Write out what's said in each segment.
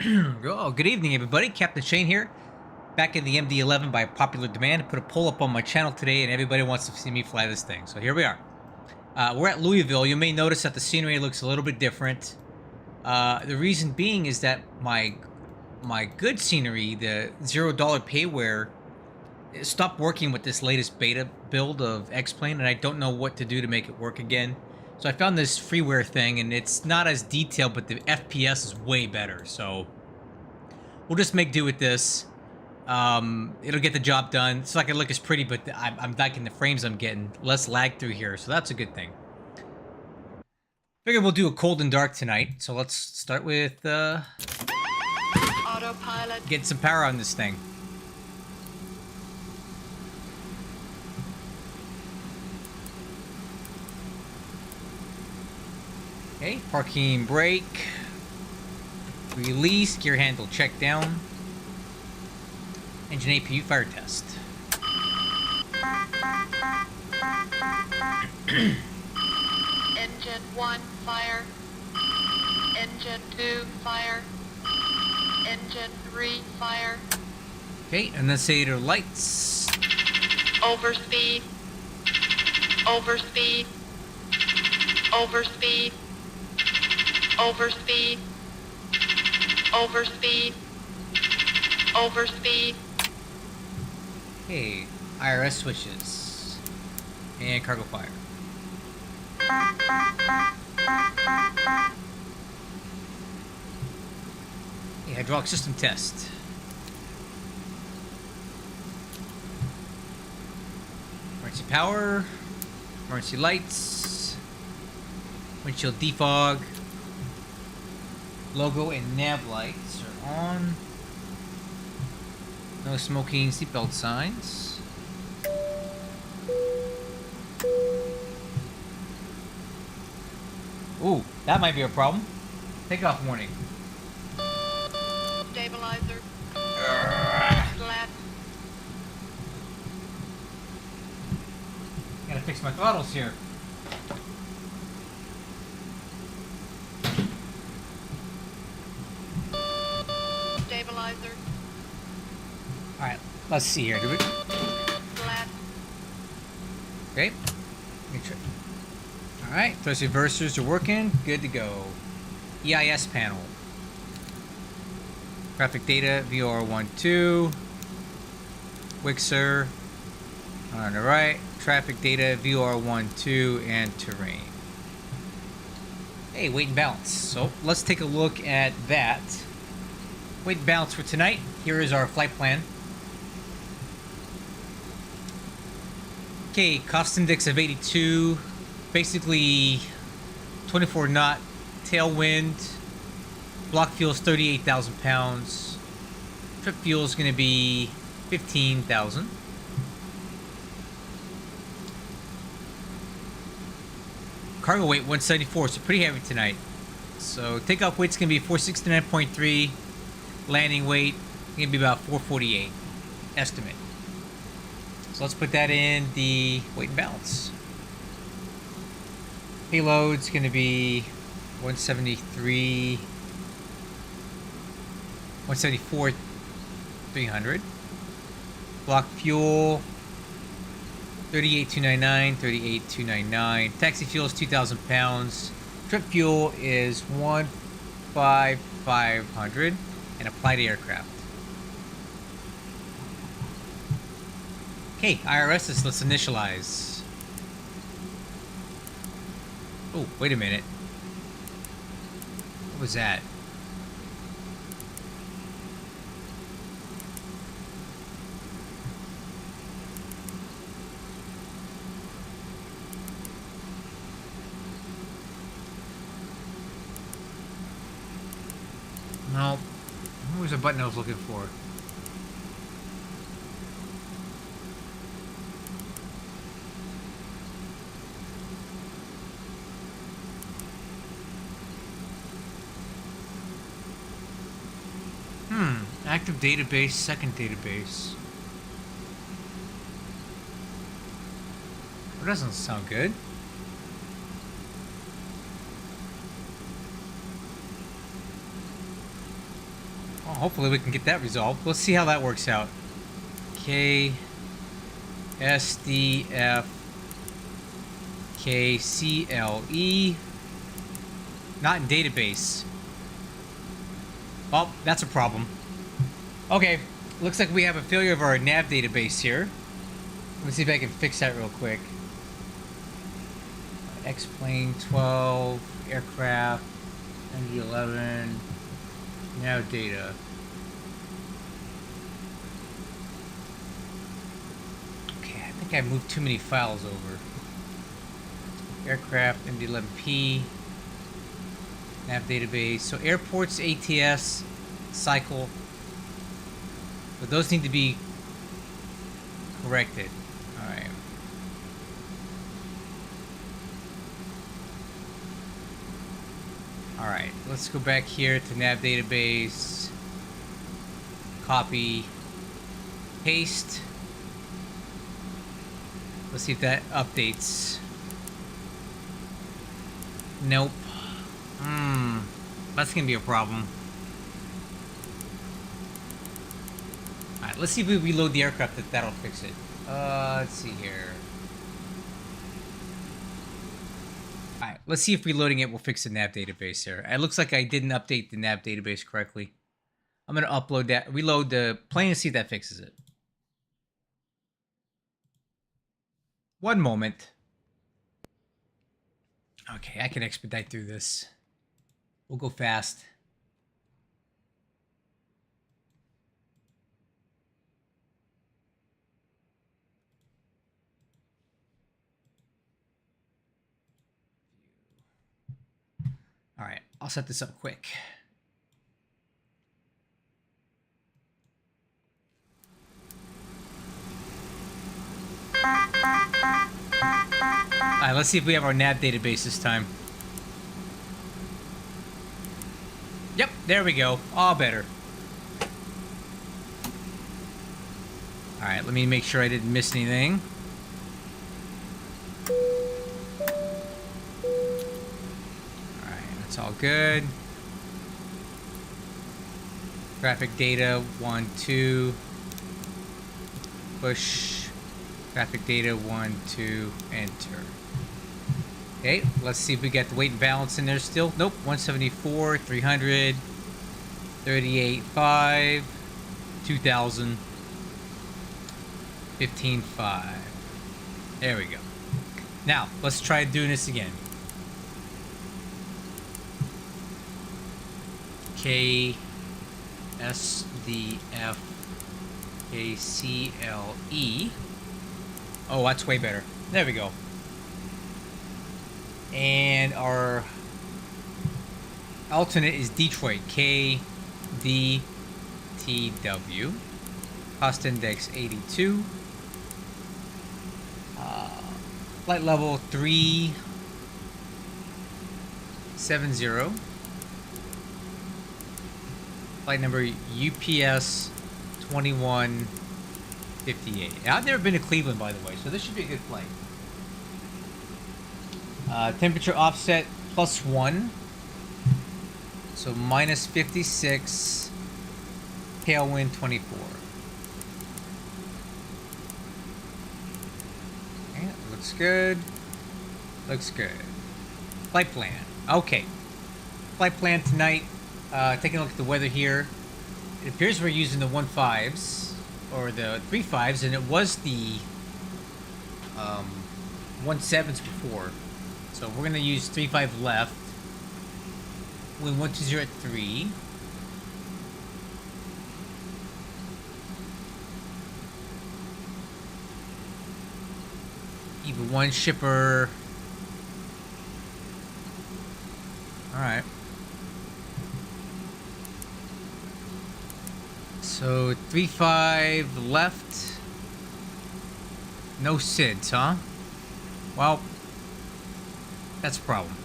Oh, good evening, everybody. Captain Shane here, back in the MD-11 by popular demand. I put a poll up on my channel today, and everybody wants to see me fly this thing. So here we are. We're at Louisville. You may notice that the scenery looks a little bit different. The reason being is that my good scenery, the $0 payware, stopped working with this latest beta build of X-Plane, and I don't know what to do to make it work again. So I found this freeware thing, and it's not as detailed, but the FPS is way better. So we'll just make do with this. It'll get the job done. It's not gonna look as pretty, but I'm liking the frames I'm getting. Less lag through here, so that's a good thing. Figured we'll do a cold and dark tonight. So let's start with Autopilot. getting some power on this thing. Okay, parking brake. Release, gear handle check down. Engine APU fire test. Engine 1, fire. Engine 2, fire. Engine 3, fire. Okay, annunciator lights. Overspeed. Overspeed. Overspeed. Overspeed. Overspeed. Overspeed. Okay, IRS switches. And cargo fire. Okay, hydraulic system test. Emergency power. Emergency lights. Windshield defog. Logo and nav lights are on. No smoking seatbelt signs. Ooh, that might be a problem. Takeoff warning. Stabilizer. Flat. Gotta fix my throttles here. Stabilizer. Alright, let's see here. Do we... Flat. Okay. Alright, thrust reversers are working. Good to go. EIS panel. Graphic data, VR12. Wixer. On the right. Traffic data, VR12, and terrain. Hey, weight and balance. So let's take a look at that. Weight and balance for tonight. Here is our flight plan. Okay, cost index of 82. Basically 24 knot tailwind. Block fuel is 38,000 pounds. Trip fuel is going to be 15,000. Cargo weight 174, so pretty heavy tonight. So takeoff weight's going to be 469.3. Landing weight going to be about 448 estimate. So let's put that in the weight and balance. Payload's going to be 174, 300. Block fuel 38,299. Taxi fuel is 2,000 pounds. Trip fuel is 15500. And applied aircraft. Okay, IRSs, let's initialize. Oh, wait a minute. What was that? No. What was the button I was looking for? Active database, second database. That doesn't sound good. Well, hopefully we can get that resolved. Let's see how that works out. K SDF K CLE. Not in database. Well, that's a problem. Okay, looks like we have a failure of our nav database here. Let me see if I can fix that real quick. X-Plane 12, aircraft, MD-11, nav data. Okay, I think I moved too many files over. Aircraft, MD-11P, nav database. So airports, ATS, cycle. But those need to be corrected. Alright. Alright, let's go back here to nav database. Copy. Paste. Let's see if that updates. Nope. That's gonna be a problem. Alright, let's see if we reload the aircraft, that'll fix it. Let's see here. Alright, let's see if reloading it will fix the nav database here. It looks like I didn't update the nav database correctly. I'm gonna upload that, reload the plane and see if that fixes it. One moment. Okay, I can expedite through this. We'll go fast. All right, I'll set this up quick. All right, let's see if we have our nav database this time. Yep, there we go. All better. All right, let me make sure I didn't miss anything. All right, that's all good. Graphic data 1, 2. Push. Graphic data 1, 2. Enter. Okay, let's see if we got the weight and balance in there still. Nope, 174, 300, 38.5, 2,000, 15.5. There we go. Now, let's try doing this again. K SDF K CLE. Oh, that's way better. There we go. And our alternate is Detroit, KDTW. Cost index 82. Flight level 370. Flight number UPS 2158. I've never been to Cleveland, by the way, so this should be a good flight. Temperature offset +1, so minus 56, tailwind 24. Okay, looks good. Looks good. Flight plan. Okay. Flight plan tonight. Taking a look at the weather here. It appears we're using the 1.5s, or the 3.5s, and it was the 1.7s before. So we're going to use 3.5 left. Wind 120 at 3. Either one shipper. Alright. So 3.5 left. No SIDS, huh? Well, that's a problem.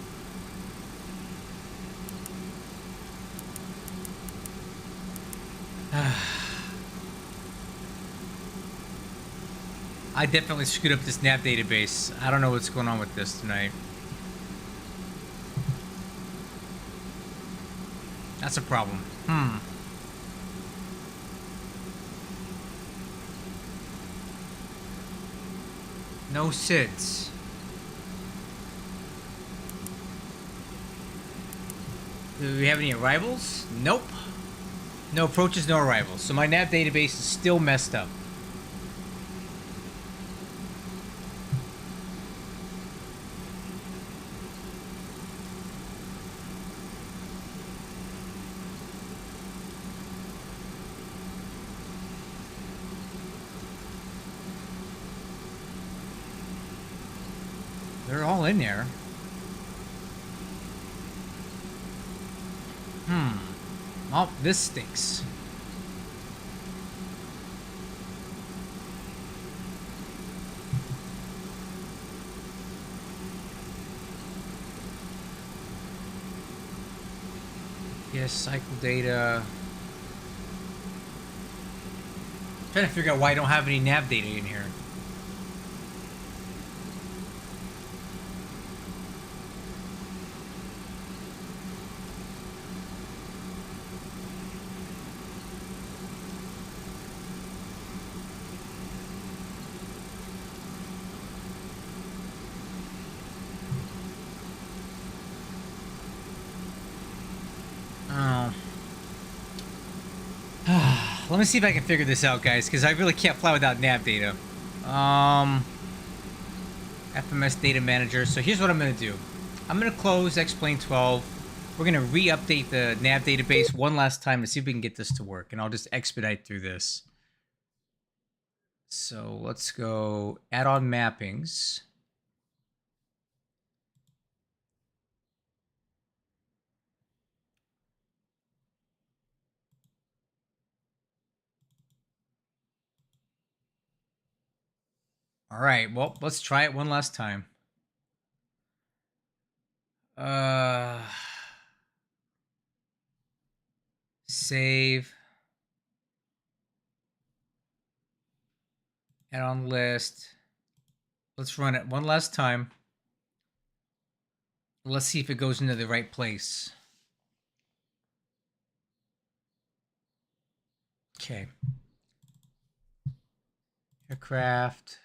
I definitely screwed up this nav database. I don't know what's going on with this tonight. That's a problem. No SIDS. Do we have any arrivals? Nope. No approaches, no arrivals. So my nav database is still messed up. They're all in there. Oh, this stinks. Yes, cycle data. Trying to figure out why I don't have any nav data in here. Let me see if I can figure this out, guys, because I really can't fly without nav data. FMS data manager. So here's what I'm going to do. I'm going to close X-Plane 12. We're going to re-update the nav database one last time to see if we can get this to work, and I'll just expedite through this. So let's go add-on mappings. All right, well, let's try it one last time. Save. Add-on list. Let's run it one last time. Let's see if it goes into the right place. Okay. Aircraft.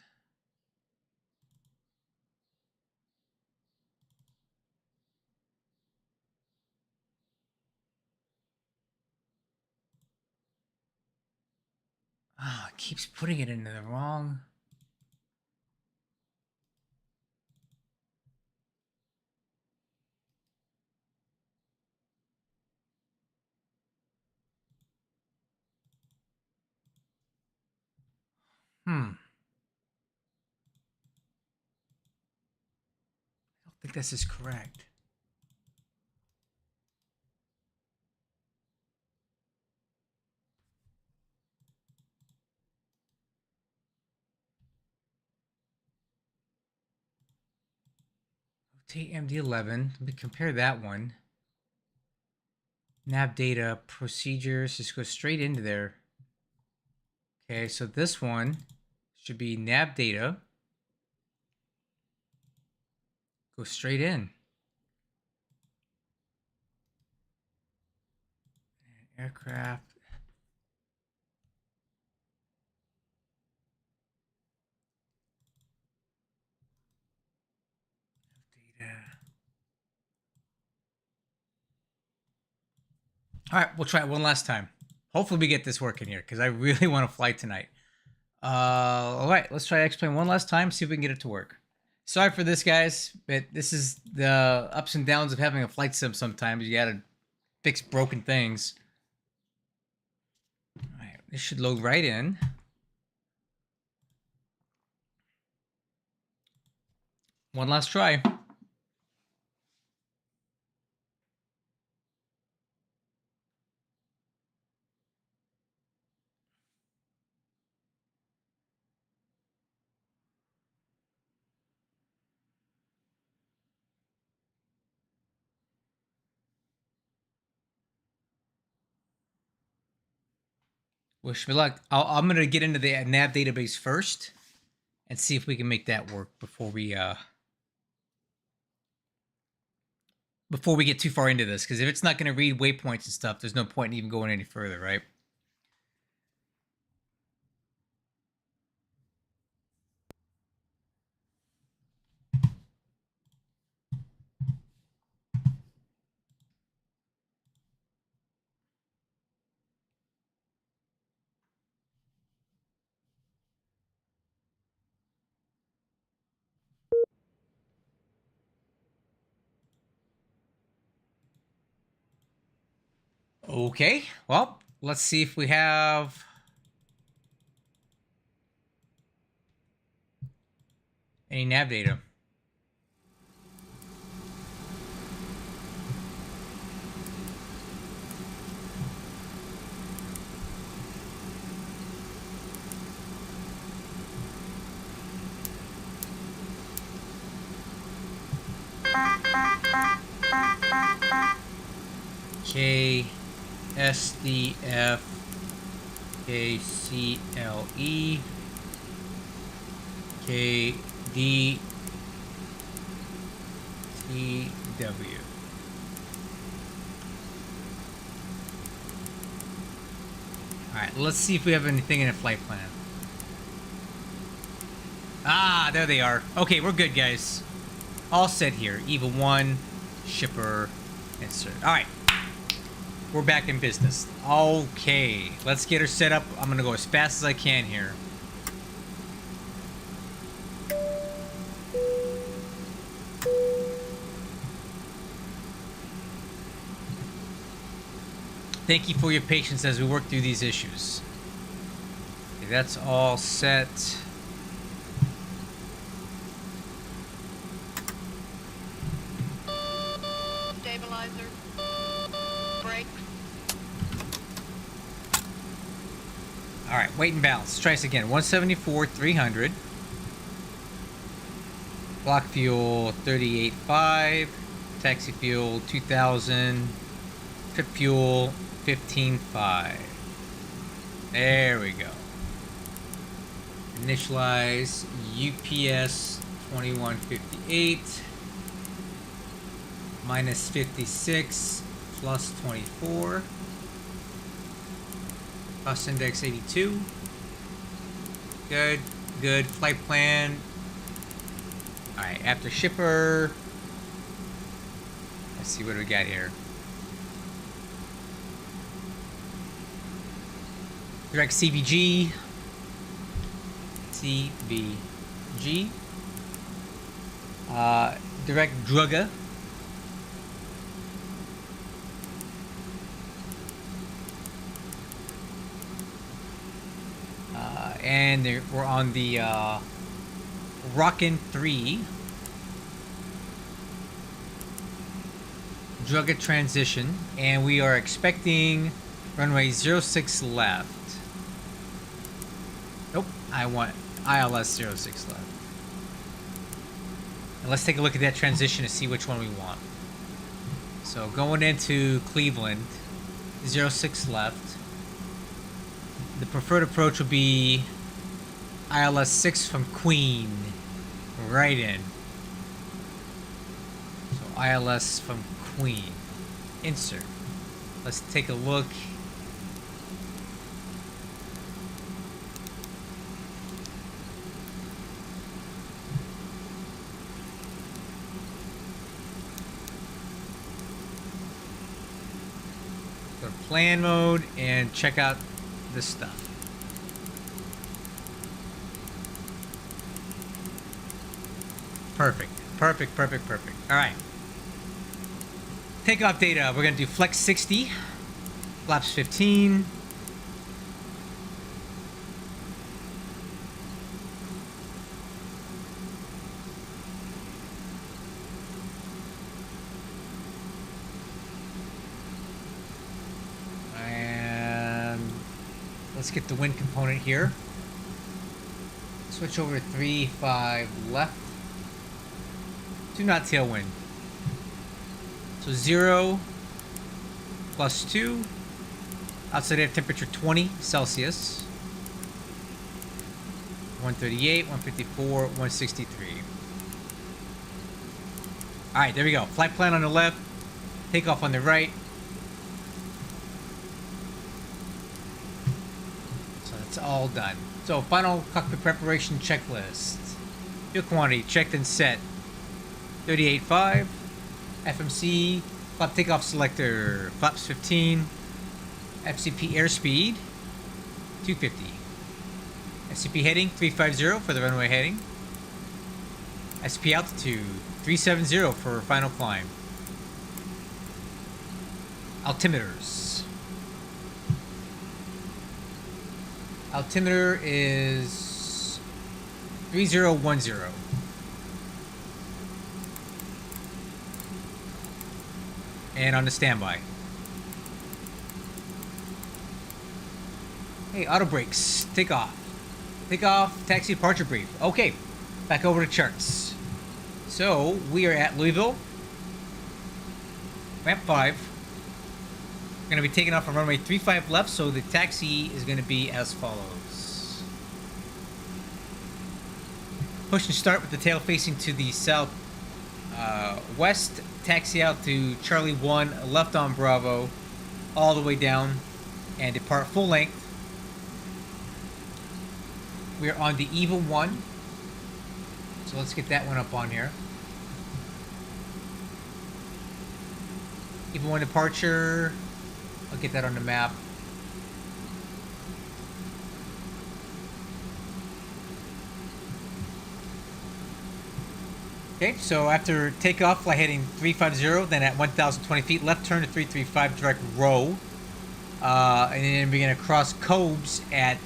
Oh, it keeps putting it into the wrong. I don't think this is correct. Rotate MD-11. Let me compare that one. Nav data, procedures. Just go straight into there. Okay, so this one should be nav data. Go straight in. And aircraft. Data. All right, we'll try it one last time. Hopefully we get this working here because I really want to fly tonight. All right, let's try to explain one last time, see if we can get it to work. Sorry for this, guys, but this is the ups and downs of having a flight sim sometimes. You gotta fix broken things. All right, this should load right in. One last try. Wish me luck. I'm gonna get into the nav database first and see if we can make that work before we get too far into this. Because if it's not gonna read waypoints and stuff, there's no point in even going any further, right? Okay, well, let's see if we have any nav data. K SDF K CLE K D T W. Alright, let's see if we have anything in a flight plan. Ah, there they are. Okay, we're good, guys. All set here. EVA 1, shipper, insert. Alright. We're back in business. Okay, let's get her set up. I'm gonna go as fast as I can here. Thank you for your patience as we work through these issues. Okay, that's all set. Stabilizer. Brakes. All right, weight and balance. Let's try this again. 174, 300. Block fuel 38.5. Taxi fuel 2,000. Trip fuel 15.5. There we go. Initialize UPS 2158 minus 56 plus 24. Cost index 82. Good, good. Flight plan. Alright, after shipper. Let's see what we got here. Direct CVG. CVG. Direct Drugga. And we're on the Rockin' 3 Drugga transition, and we are expecting runway 06 left. Nope, I want ILS 06 left. And let's take a look at that transition to see which one we want. So going into Cleveland, 06 left. The preferred approach would be ILS 6 from Queen, right in. So ILS from Queen, insert. Let's take a look. Go to plan mode and check out this stuff. Perfect. Perfect, perfect, perfect. Alright. Takeoff data. We're going to do flex 60. Flaps 15. Let's get the wind component here. Switch over to 3-5 left. 2 knot tailwind. So 0 plus 2. Outside air temperature 20 Celsius. 138, 154, 163. Alright, there we go. Flight plan on the left. Takeoff on the right. It's all done. So final cockpit preparation checklist. Fuel quantity checked and set. 38.5. FMC flap takeoff selector. Flaps 15. FCP airspeed 250. FCP heading 350 for the runway heading. SP altitude 370 for final climb. Altimeters. Altimeter is 3010. And on the standby. Hey, auto brakes. Take off. Take off. Taxi departure brief. Okay, back over to charts. So we are at Louisville. Ramp 5. We're going to be taking off on runway 35 left, so the taxi is going to be as follows. Push and start with the tail facing to the south west. Taxi out to Charlie 1, left on Bravo, all the way down, and depart full length. We're on the EVA 1, so let's get that one up on here. EVA 1 departure. I'll get that on the map. Okay, so after takeoff, fly heading 350, then at 1,020 feet, left turn to 335, direct row. And then we're going to cross Cobes at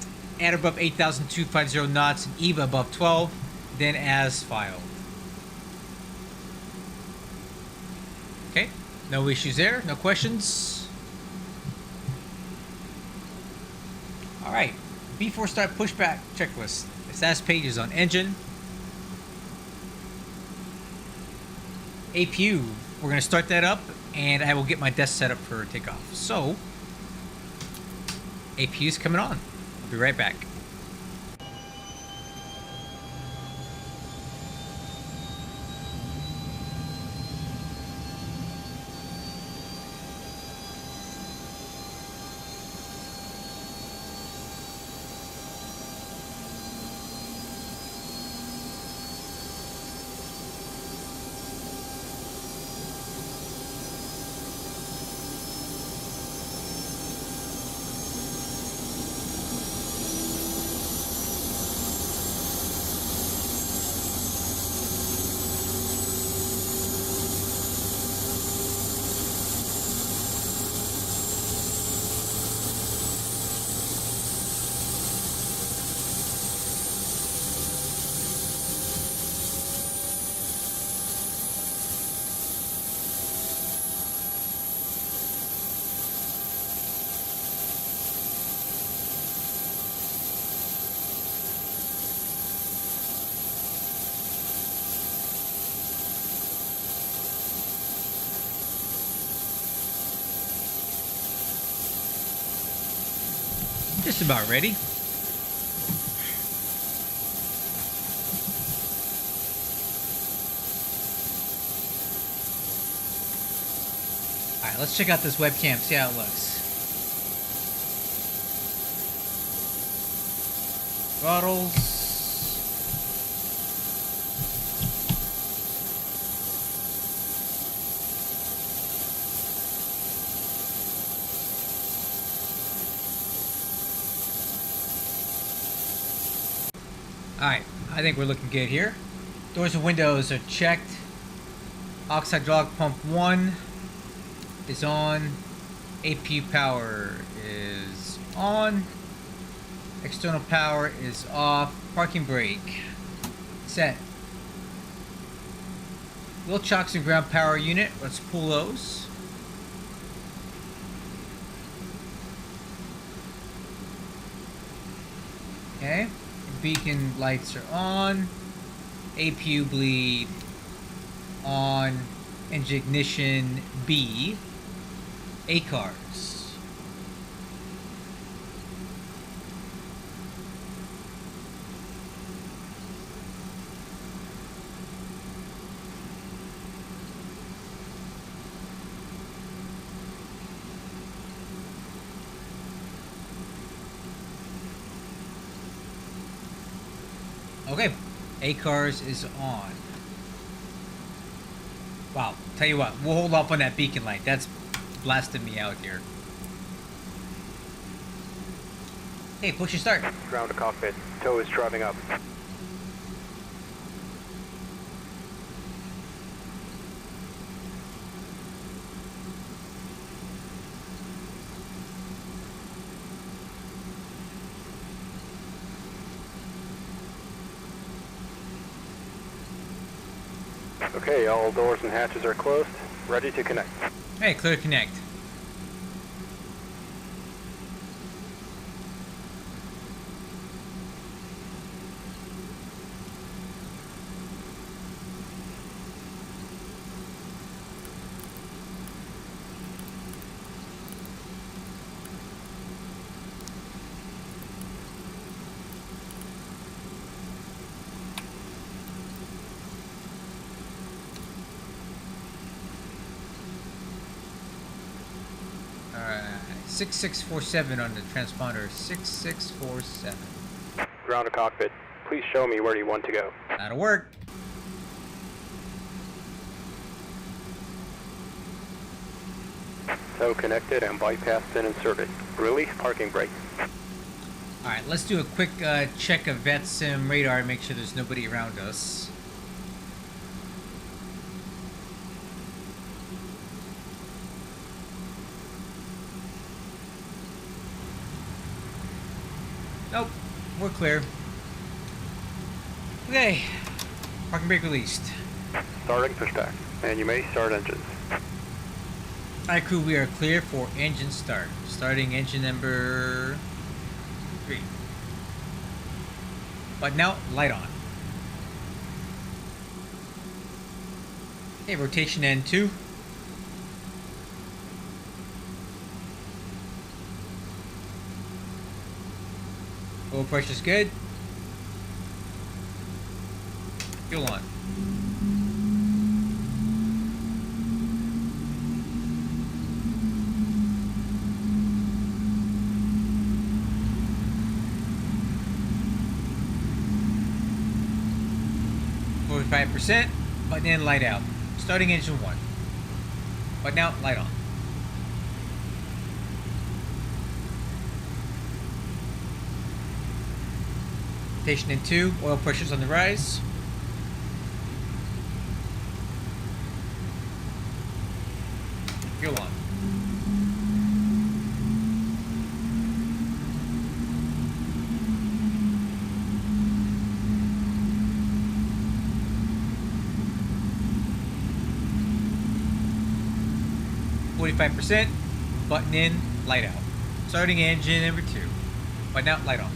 or above 8,250 knots and EVA above 12, then as filed. Okay, no issues there, no questions. Alright, before start pushback checklist. The status page is on engine. APU, we're going to start that up, and I will get my desk set up for takeoff. So, APU's coming on. I'll be right back. Just about ready. Alright, let's check out this webcam, see how it looks. Throttles. Alright, I think we're looking good here. Doors and windows are checked. Aux hydraulic pump 1 is on. APU power is on. External power is off. Parking brake set. Wheel chocks and ground power unit. Let's pull those. Okay. Beacon lights are on. APU bleed on. Engine ignition B. ACARS. Okay, ACARS is on. Wow, tell you what, we'll hold off on that beacon light. That's blasting me out here. Hey, push your start. Ground to cockpit. Tow is driving up. Okay, all doors and hatches are closed. Ready to connect. Hey, clear to connect. Alright, 6647 on the transponder. 6647. Ground to cockpit. Please show me where you want to go. That'll work. Tow connected and bypass pin inserted. Release parking brake. Alright, let's do a quick check of VetSim radar and make sure there's nobody around us. Nope, we're clear. Okay, parking brake released. Starting pushback. And you may start engines. Alright crew, we are clear for engine start. Starting engine number 3. But now, light on. Okay, rotation N2. Oil pressure's good. Fuel on. %, button in, light out. Starting engine 1. Button out, light on. Rotation in 2, oil pressure's on the rise. Fuel on. %, button in, light out. Starting engine number 2. Button out, light on.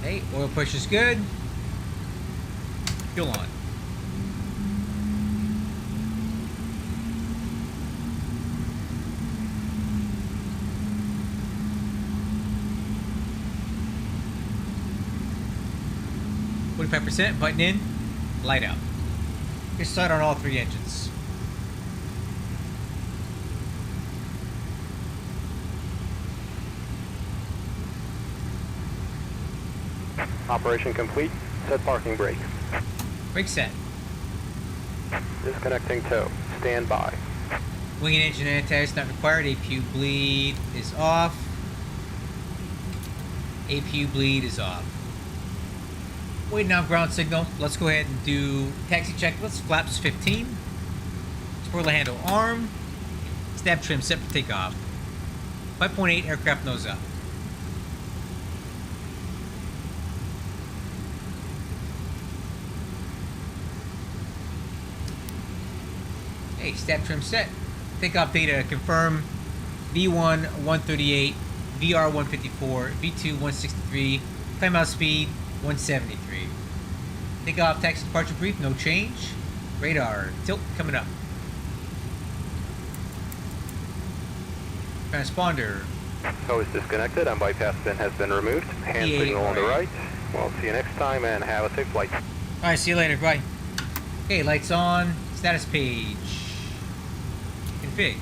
Okay, oil push is good. Fuel on. %, button in, light out. Get started on all 3 engines. Operation complete. Set parking brake. Brake set. Disconnecting tow. Stand by. Wing and engine anti-ice not required. APU bleed is off. APU bleed is off. Waiting on ground signal. Let's go ahead and do taxi checklist. Flaps 15. Spoiler handle arm. Stab trim set for takeoff. 5.8 aircraft nose up. Hey, stab trim set. Takeoff data confirm V1 138, VR 154, V2 163, climb out speed 173. Takeoff taxi departure brief, no change. Radar tilt coming up. Transponder. Tow is disconnected and bypass pin has been removed. Hand signal on the right. Well, see you next time and have a safe flight. Alright, see you later. Bye. Okay, lights on. Status page. Config.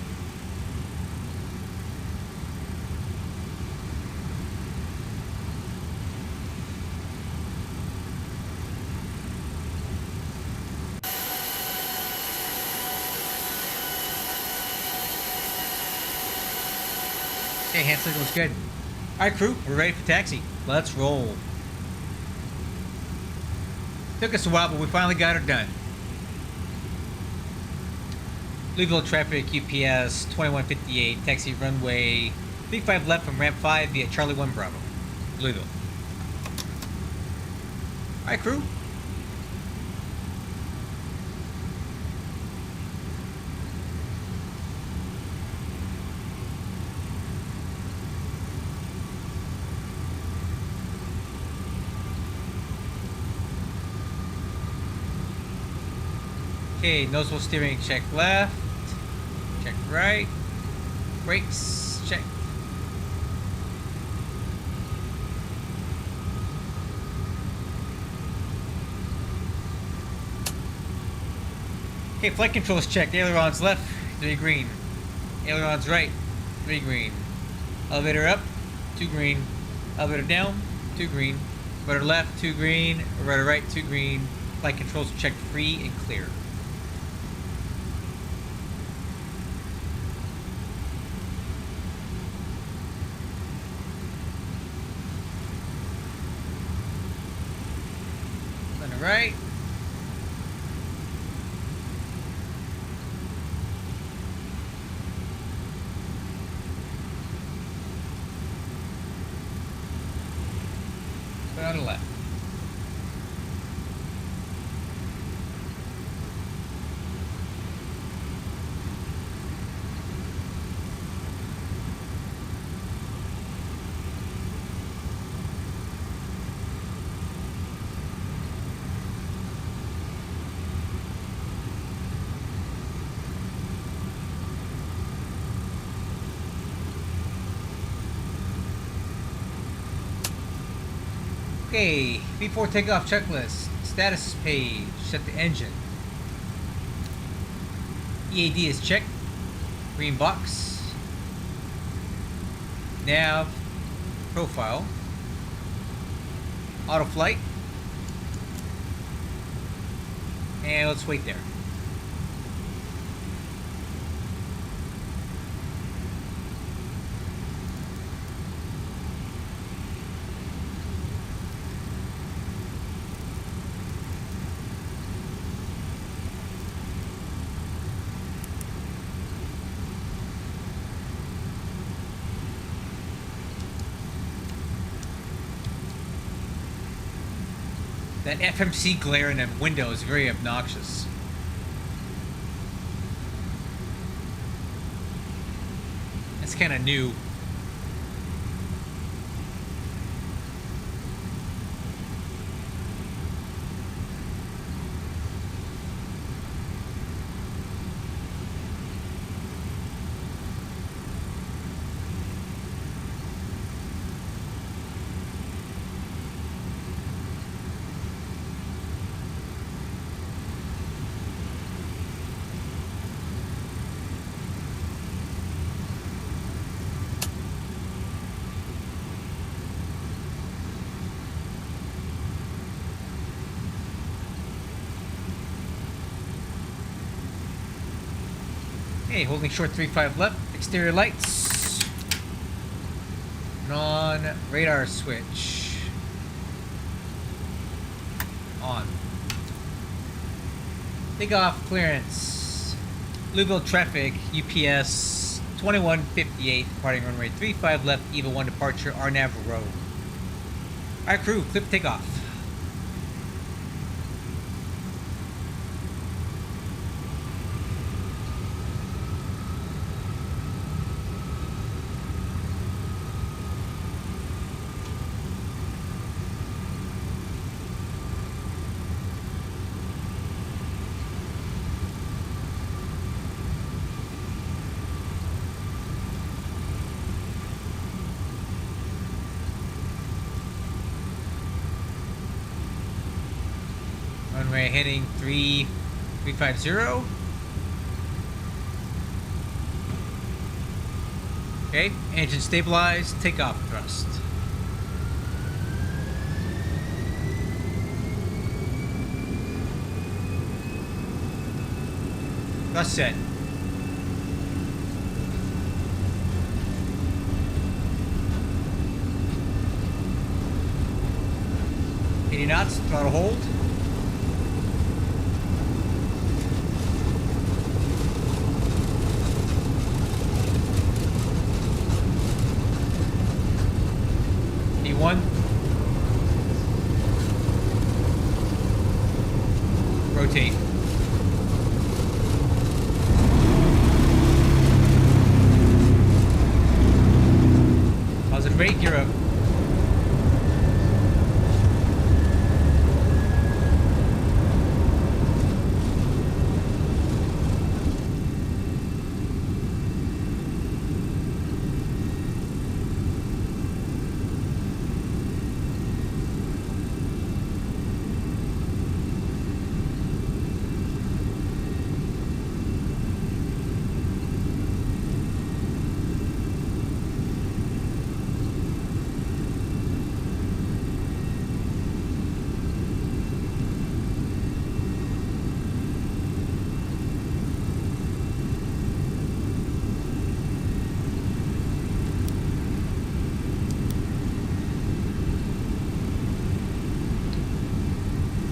Okay, hand signal's good. Alright crew, we're ready for taxi. Let's roll. Took us a while, but we finally got it done. Louisville traffic UPS 2158, taxi runway 35 left from ramp 5 via Charlie 1 Bravo, Louisville. Alright, crew. Okay, nozzle steering, check left, check right, brakes, check. Okay, flight controls checked. Ailerons left, 3 green. Ailerons right, 3 green. Elevator up, 2 green. Elevator down, 2 green. Rudder left, 2 green. Rudder right, 2 green. Flight controls checked free and clear. On the right. Put on the left. Okay, before takeoff checklist, status page, set the engine. EAD is checked, green box. Nav, profile, auto flight, and let's wait there. That FMC glare in the window is very obnoxious. It's kind of new. Okay, holding short 3-5 left, exterior lights. And on, radar switch. On. Takeoff clearance. Louisville traffic, UPS 2158, departing runway 35 left, EVA 1 departure, RNAV road. Alright crew, clip takeoff. Runway heading 350. Okay, engine stabilized, takeoff thrust. Thrust set. Knots, throttle hold. rotate. Positive rate, gear up.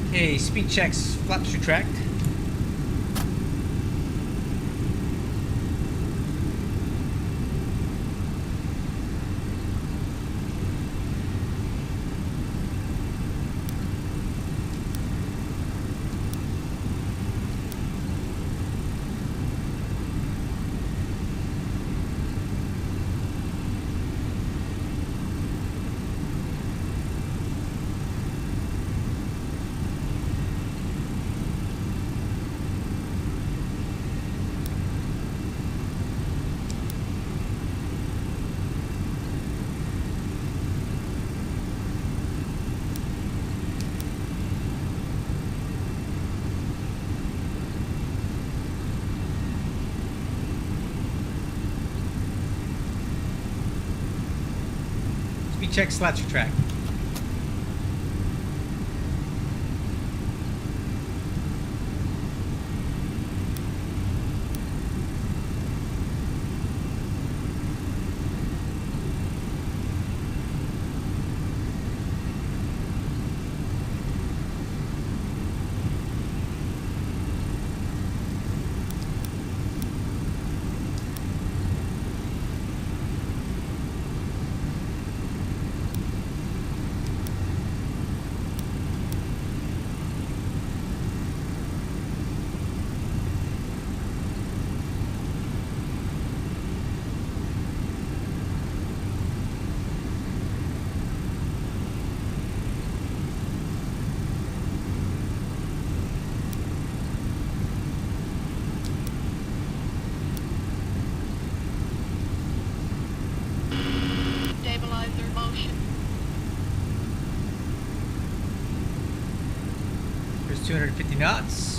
Okay, speed checks, flaps retract. Speed check, slats retract. Stabilizer motion. There's 250 knots.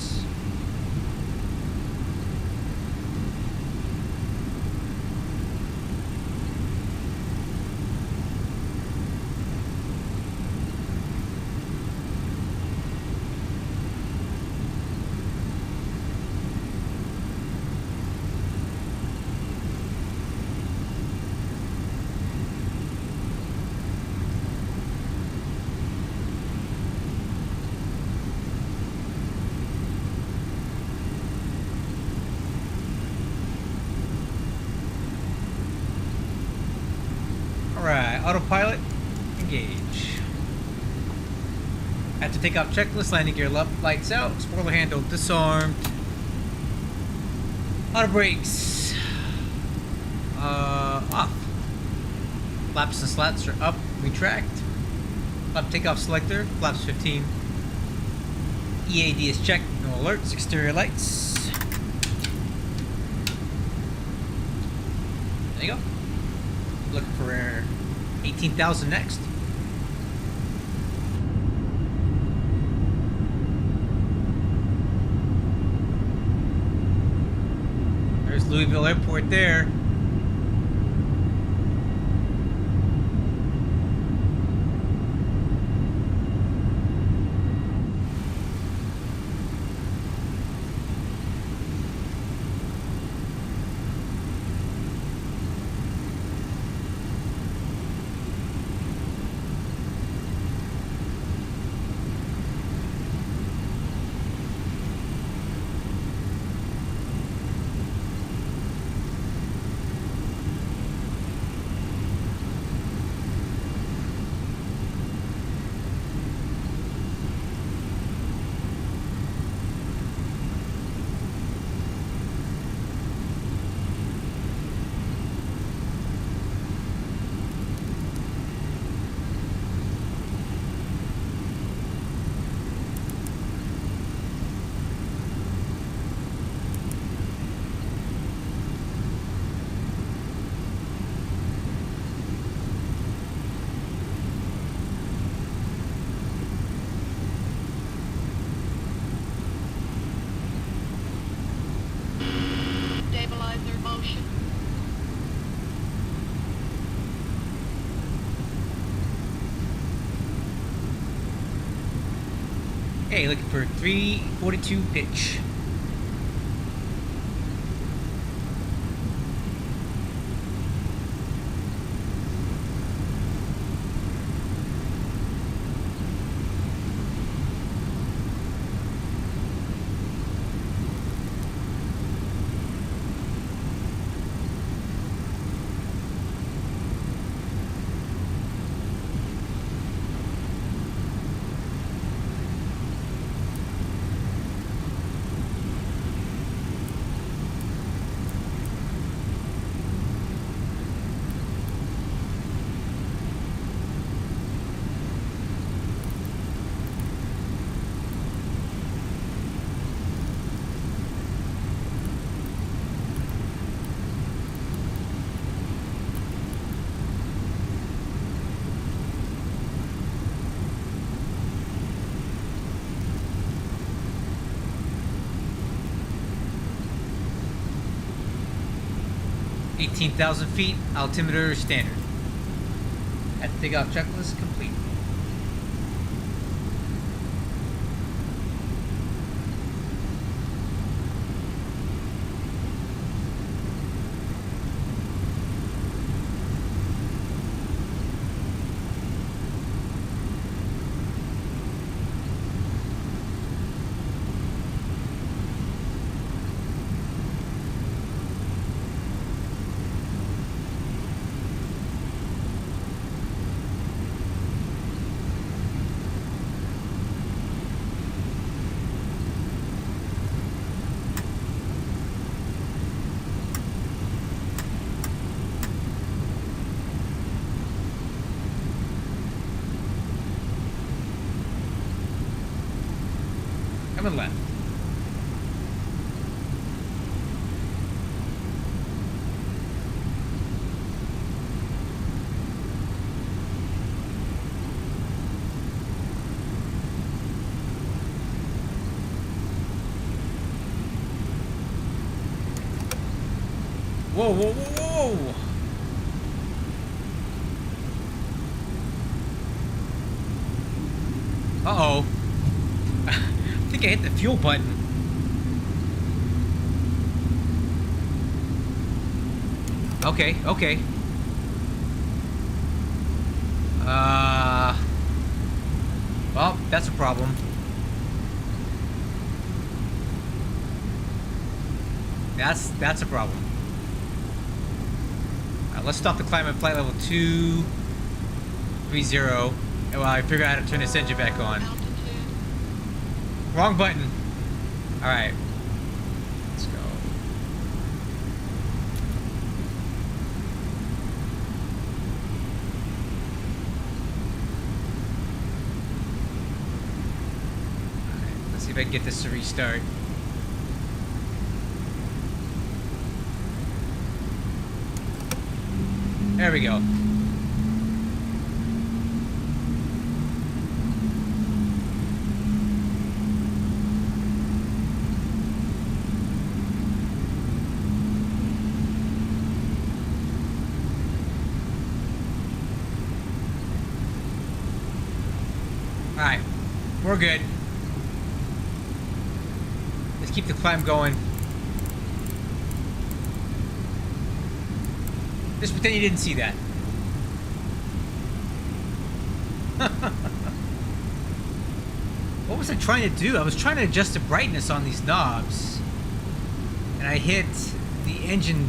Alright, autopilot, engage. After takeoff checklist, landing gear left, lights out, spoiler handle disarmed. Auto brakes off. Flaps and slats are up, retract. Flap takeoff selector, flaps 15. EAD is checked, no alerts, exterior lights. There you go. Looking for 18,000 next. There's Louisville Airport there. Hey, looking for 342 pitch. $18,000 altimeter standard. At the takeoff checklist complete. Coming left. Whoa, whoa, whoa, whoa! Uh-oh. I think I hit the fuel button. Okay, okay. Well, that's a problem. That's a problem. Let's stop the climb at flight level 230. Well, I figure out how to turn this engine back on. Wrong button. All right. Let's go. All right. Let's see if I can get this to restart. There we go. Alright, we're good. Let's keep the climb going. Just pretend you didn't see that. What was I trying to do? I was trying to adjust the brightness on these knobs. And I hit the engine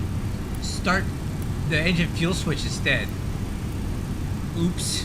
fuel switch instead. Oops.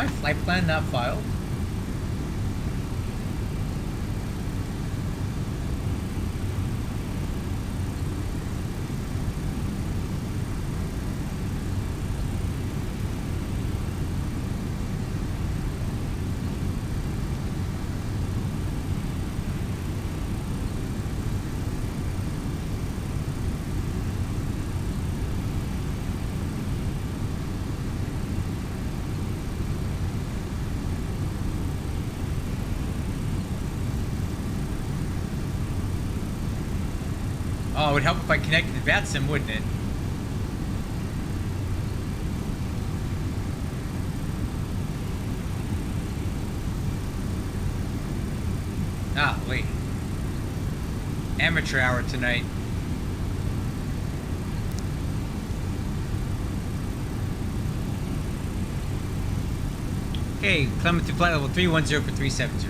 my flight plan not filed? Oh, it would help if I connected to VATSIM, wouldn't it? Ah, wait. Amateur hour tonight. Okay, climbing to flight level 310 for 370.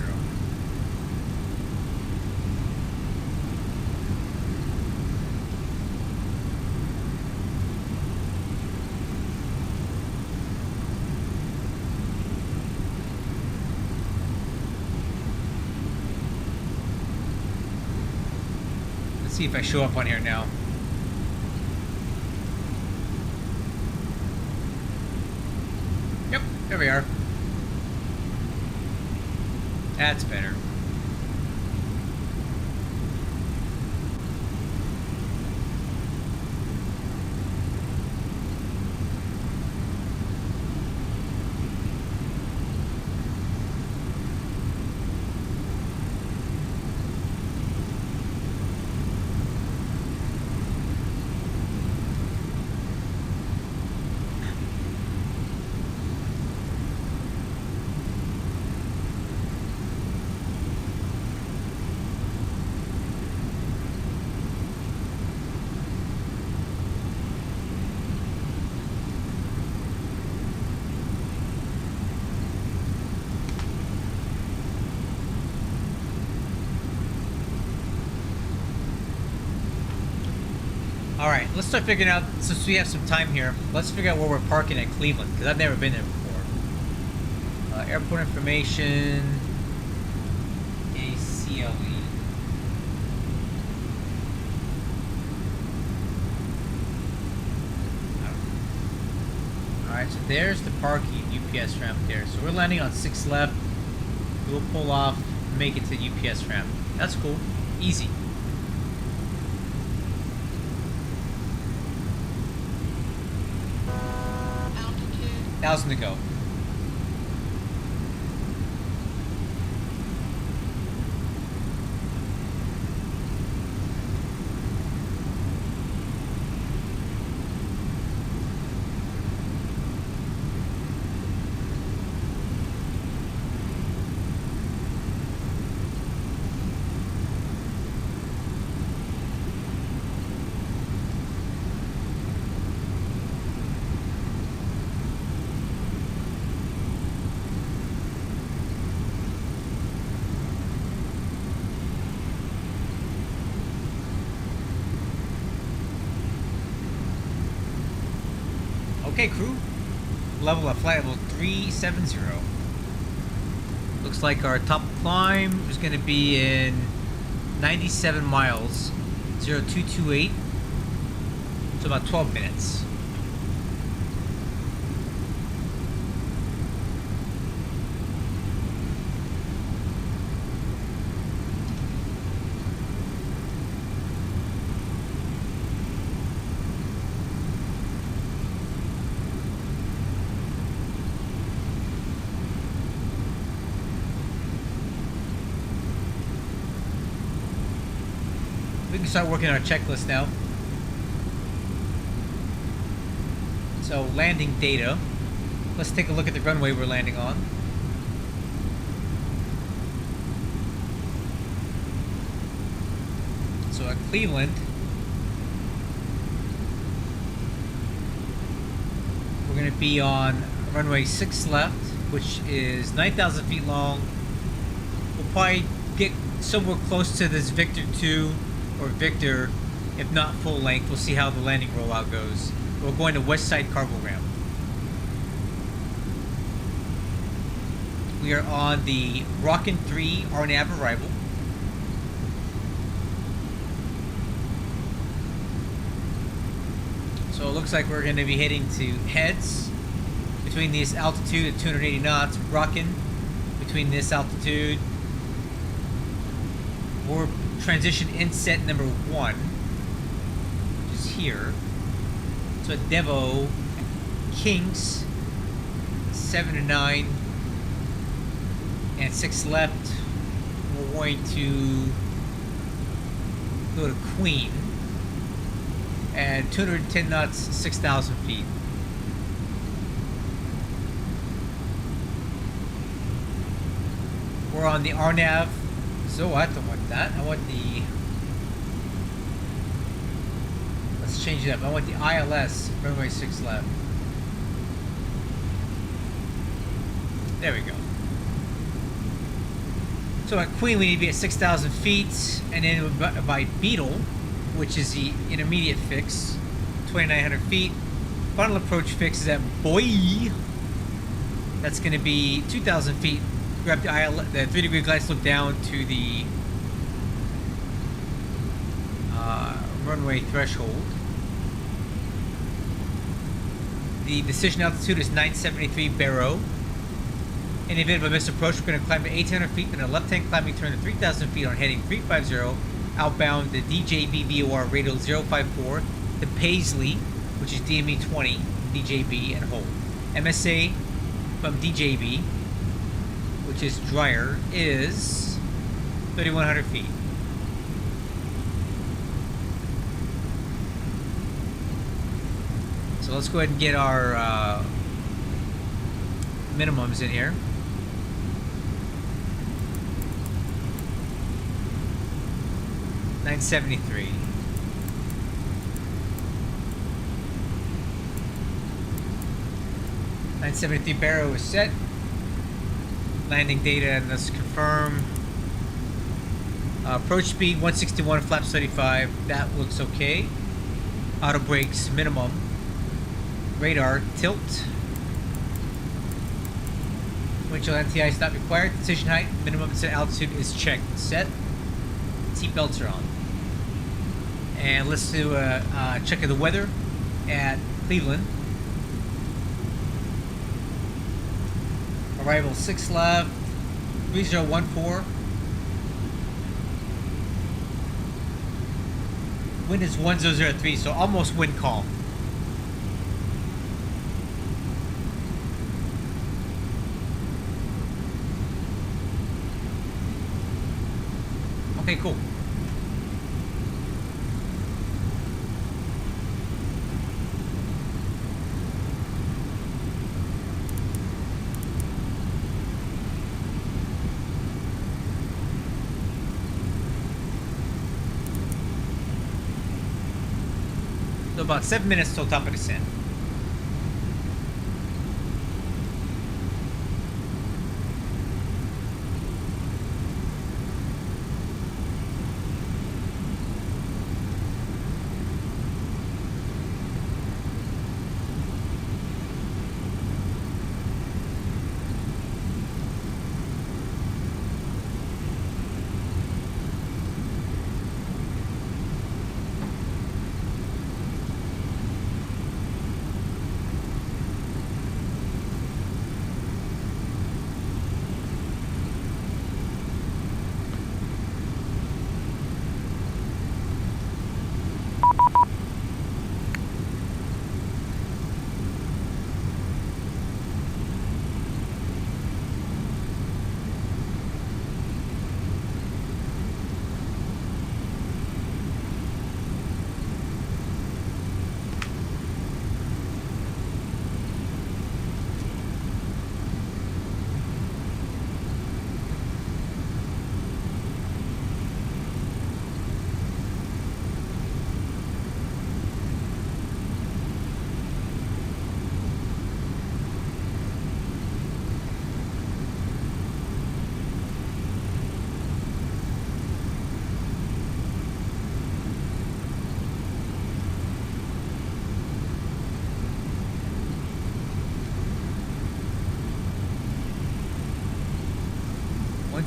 Let's see if I show up on here now. Yep, there we are. That's better. Alright, let's start figuring out, since we have some time here, let's figure out where we're parking at Cleveland, because I've never been there before. Airport information, a CLE. Alright, so there's the parking UPS ramp there. So we're landing on 6 left. We'll pull off, make it to the UPS ramp. That's cool. Easy. Altitude. 1,000 to go. Okay, crew. Level of flight level 370. Looks like our top climb is going to be in 97 miles, 0228. So about 12 minutes. We can start working on our checklist now. So, landing data. Let's take a look at the runway we're landing on. So at Cleveland, we're going to be on runway 6 left, which is 9,000 feet long. We'll probably get somewhere close to this Victor 2 or Victor, if not full length. We'll see how the landing rollout goes. We're going to West Side Cargo Ramp. We are on the Rockin' 3 RNAV arrival. So it looks like we're going to be heading to heads between this altitude at 280 knots. Rockin' between this altitude. We're transition inset number 1, which is here. So at Devo, Kings, 7 to 9, and 6 left. We're going to go to Queen at 210 knots, 6,000 feet. We're on the RNAV. So I don't want that. I want the... Let's change it up. I want the ILS, runway 6 left. There we go. So at Queen we need to be at 6,000 feet, and then by Beetle, which is the intermediate fix, 2,900 feet. Final approach fix is at Boy. That's going to be 2,000 feet. Grab the 3-degree glide slope down to the runway threshold. The decision altitude is 973 Barrow. In the event of a missed approach, we're going to climb to 1,800 feet, then a left-hand climbing turn to 3,000 feet on heading 350, outbound the DJB VOR radial 054 to Paisley, which is DME 20, DJB, and hold. MSA from DJB, which is Dryer, is 3,100 feet. So let's go ahead and get our minimums in here. $973. $973 Barrow is set. Landing data, and let's confirm. Approach speed 161, flaps 35. That looks okay. Auto brakes minimum. Radar tilt. Windshield anti-ice is not required. Decision height minimum set altitude is checked. Set. Seat belts are on. And let's do a check of the weather at Cleveland. Arrival 6 left, 3014. Wind is 1003, so almost wind calm. Okay, cool. So about 7 minutes till top of descent.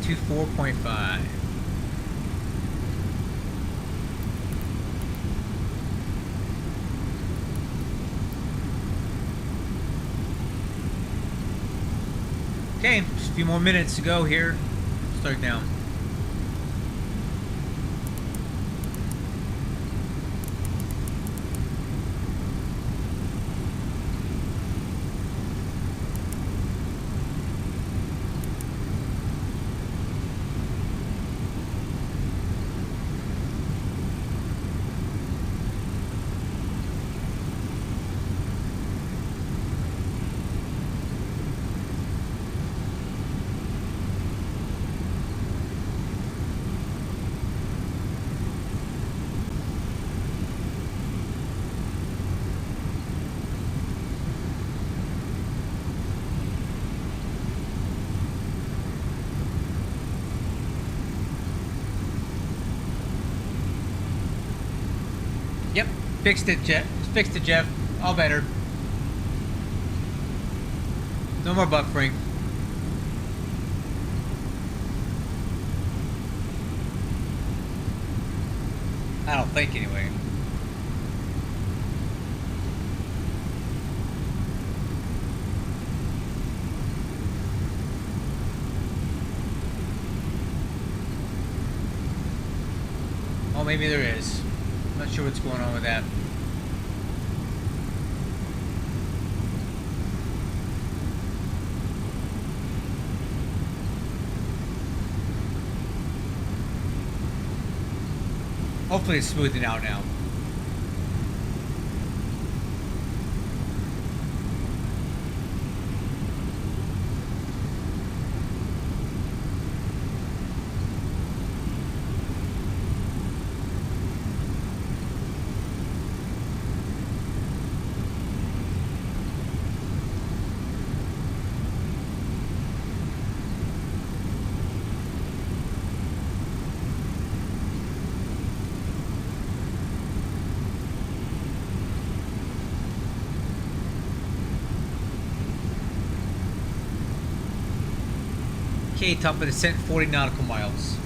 324.5. Okay, just a few more minutes to go here. Start down. Yep, fixed it, Jeff. Fixed it, Jeff. All better. No more buffering. I don't think, anyway. Oh, maybe there is. Not sure what's going on with that. Hopefully it's smoothing out now. Okay, top of the descent, 40 nautical miles.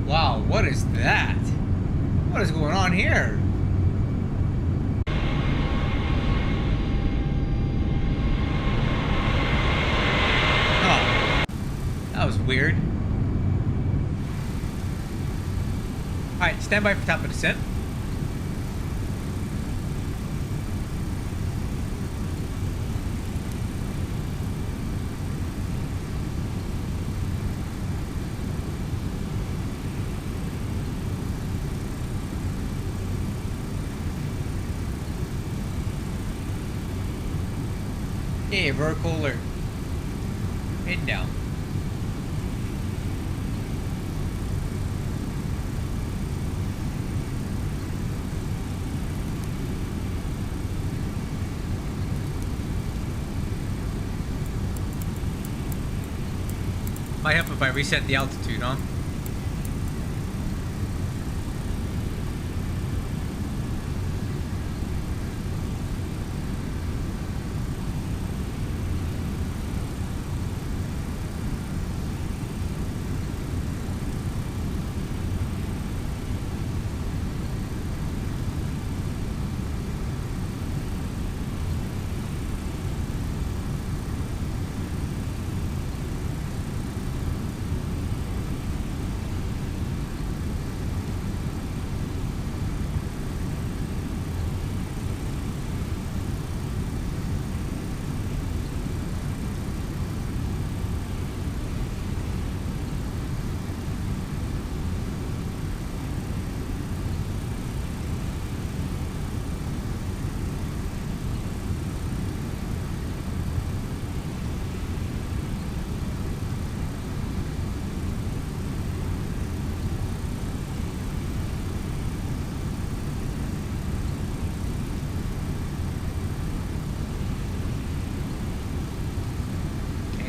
Wow, what is that? What is going on here? Oh, that was weird. Alright, stand by for top of descent. Okay, vertical alert. Heading down. Might help if I reset the altitude, huh?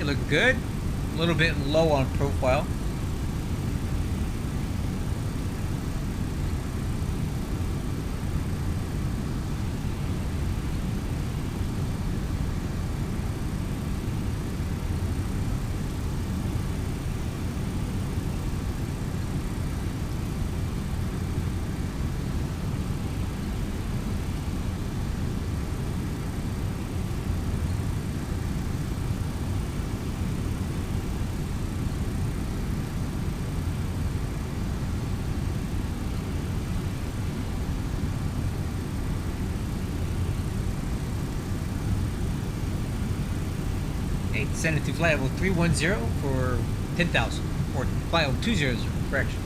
Look good. A little bit low on profile. Send it to flight level 310 for 10,000, or flight level 200, correction.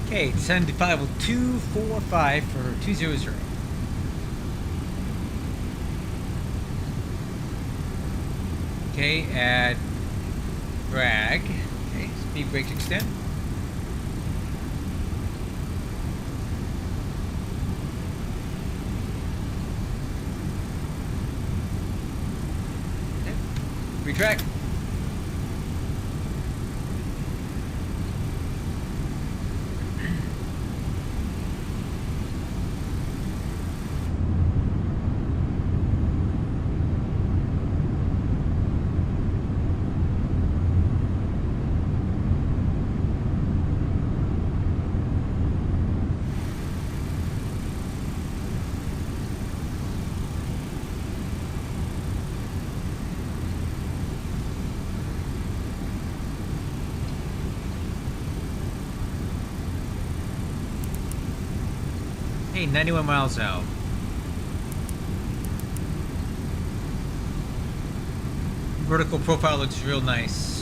Okay, send to flight level 245 for 200. Okay, add drag. Okay, speed brakes extend. Okay. Retract. Okay, 91 miles out. Vertical profile looks real nice.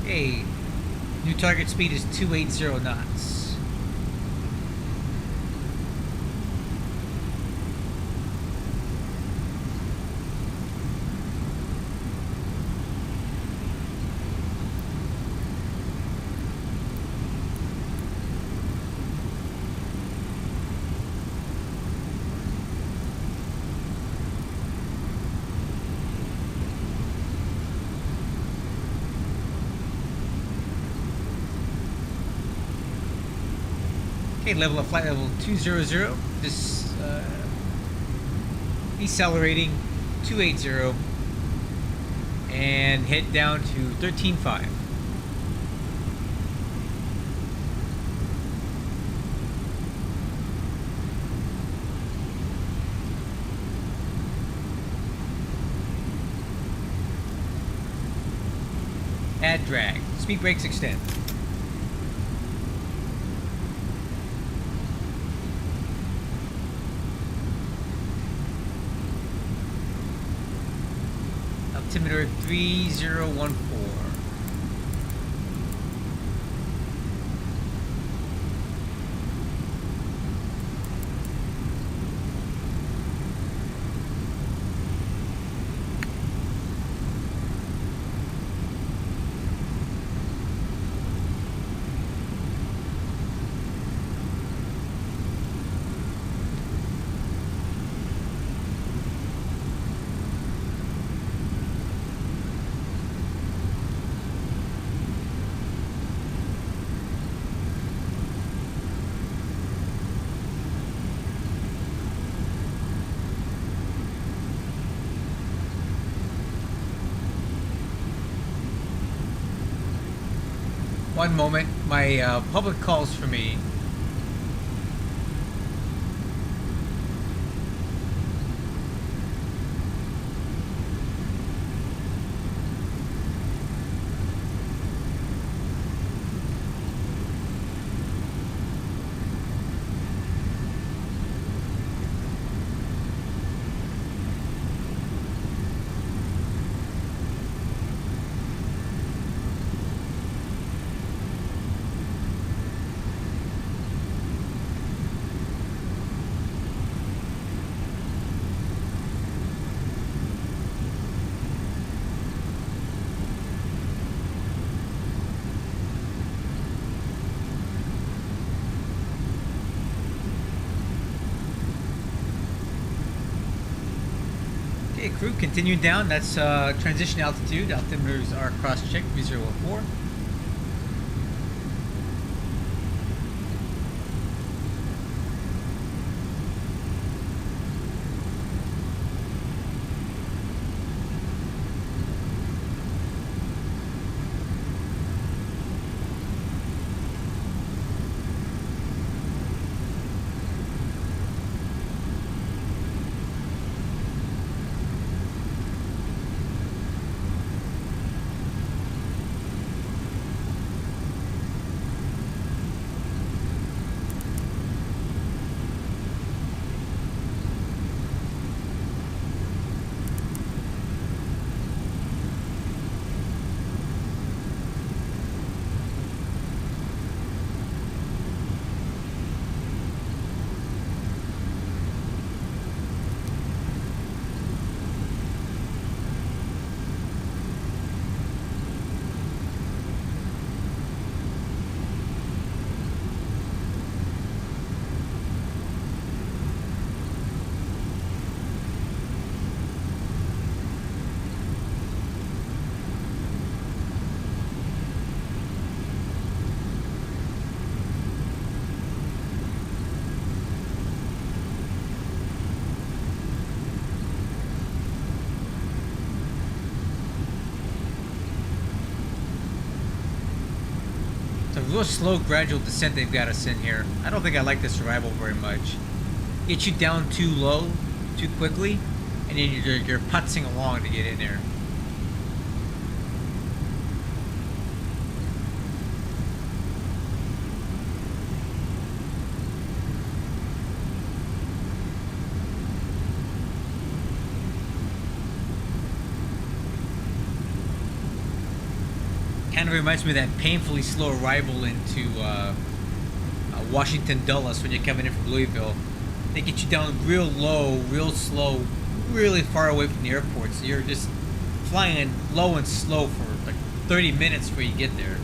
Okay, new target speed is 280 knots. Okay, level of flight level 200. This decelerating 280 and head down to 13.5. Add drag. Speed brakes extend. Altimeter 3014. One moment, my public calls for me. Okay, crew, continuing down. That's transition altitude. Altimeters are cross-checked, 3014. real slow, gradual descent they've got us in here. I don't think I like this arrival very much. Get you down too low, too quickly, and then you're putzing along to get in there. Kind of reminds me of that painfully slow arrival into Washington Dulles when you're coming in from Louisville. They get you down real low, real slow, really far away from the airport, so you're just flying low and slow for like 30 minutes before you get there.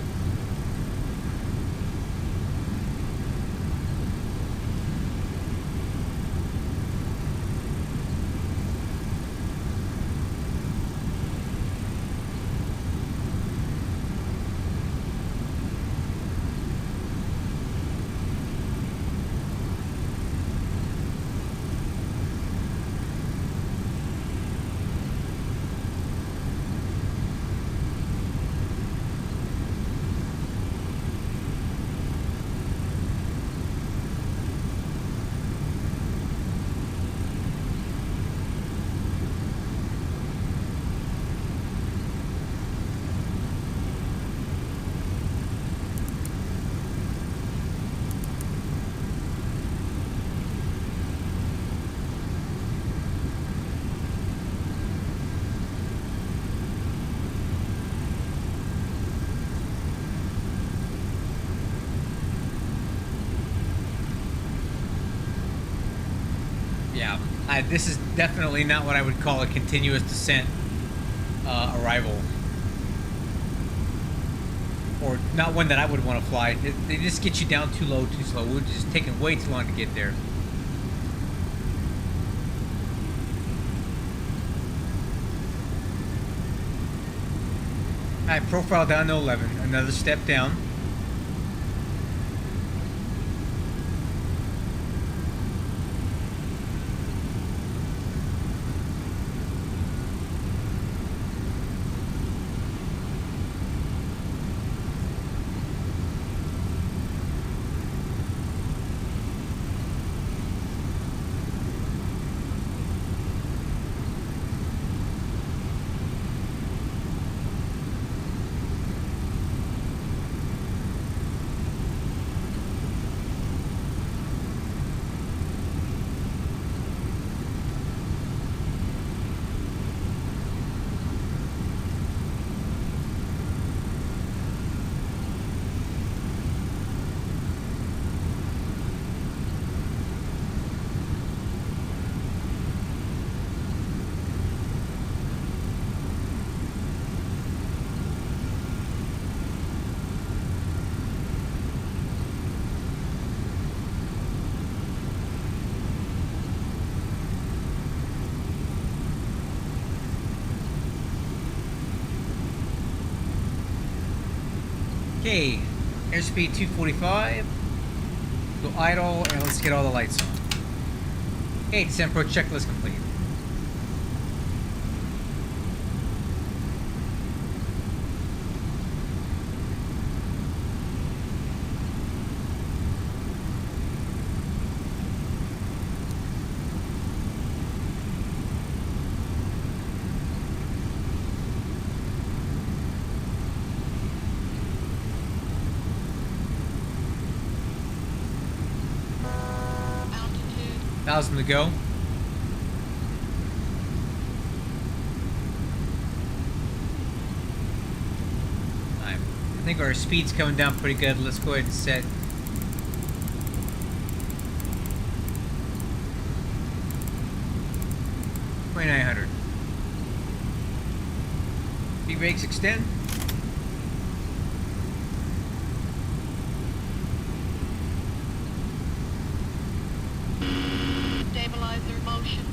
Yeah, this is definitely not what I would call a continuous descent arrival. Or not one that I would want to fly. They just get you down too low, too slow. We're just taking way too long to get there. Alright, profile down to 11. Another step down. Okay, airspeed 245. Go idle, and let's get all the lights on. Okay, descent approach checklist complete. Altitude. 1,000 to go. Alright, I think our speed's coming down pretty good. Let's go ahead and set. $2,900. V-brakes extend. Stabilizer motion.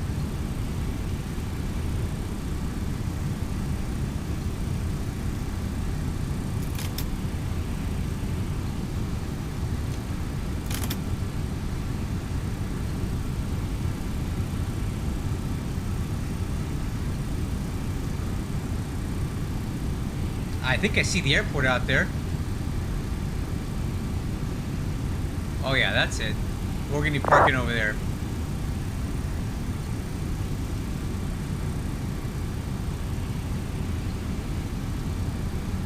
I think I see the airport out there. Oh yeah, that's it. We're gonna be parking over there.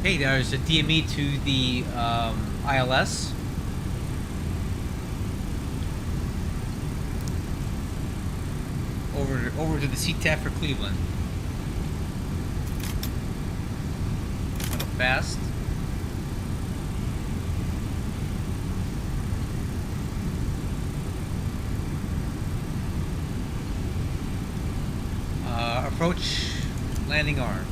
Hey, there's a DME to the ILS. Over to the CTAF for Cleveland. A little fast. Approach landing arm.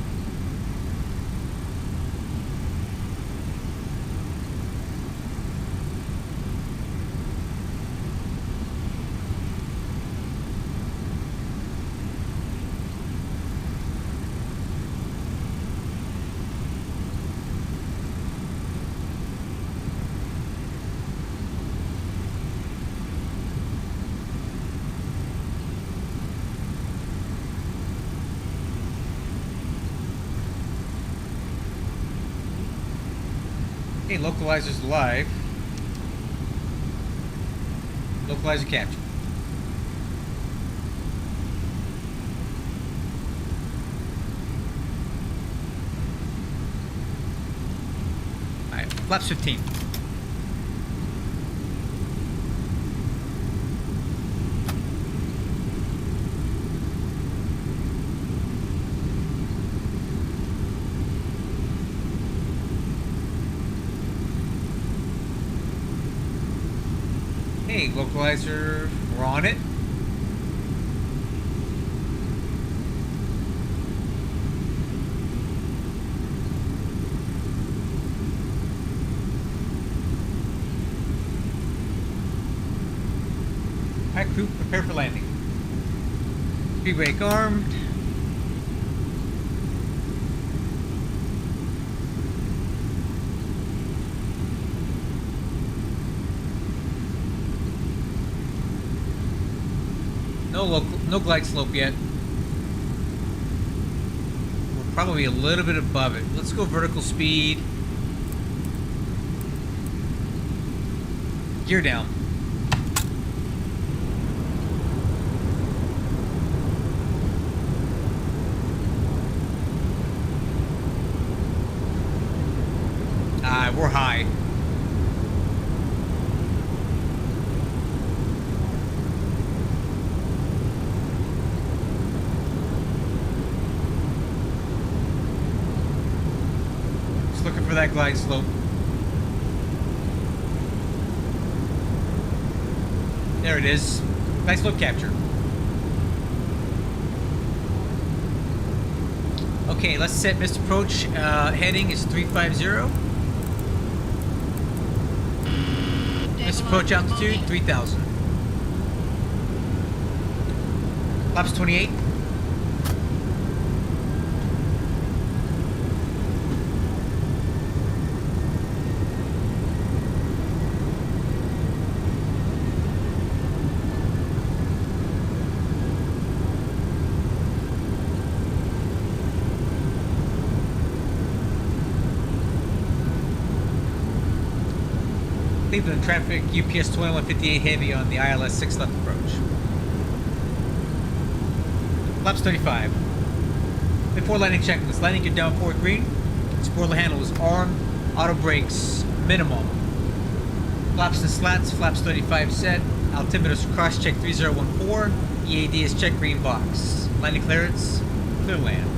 Okay, localizer's live. Localizer capture. Alright, flaps 15. Hey, localizer, we're on it. Alright, crew, prepare for landing. Speed brake armed. No glide slope yet. We're probably a little bit above it. Let's go vertical speed. Gear down. We're high. Looking for that glide slope. There it is. Glide slope capture. Okay, let's set missed approach. Heading is 350. Missed approach altitude 3000. Flaps 28. Cleveland traffic, UPS 2158 heavy on the ILS 6 left approach. Flaps 35. Before landing checklist, landing gear down forward green. Spoiler handle is armed. Auto brakes minimum. Flaps and slats, flaps 35 set. Altimeter's cross check 3014. EAD is check green box. Landing clearance, clear land.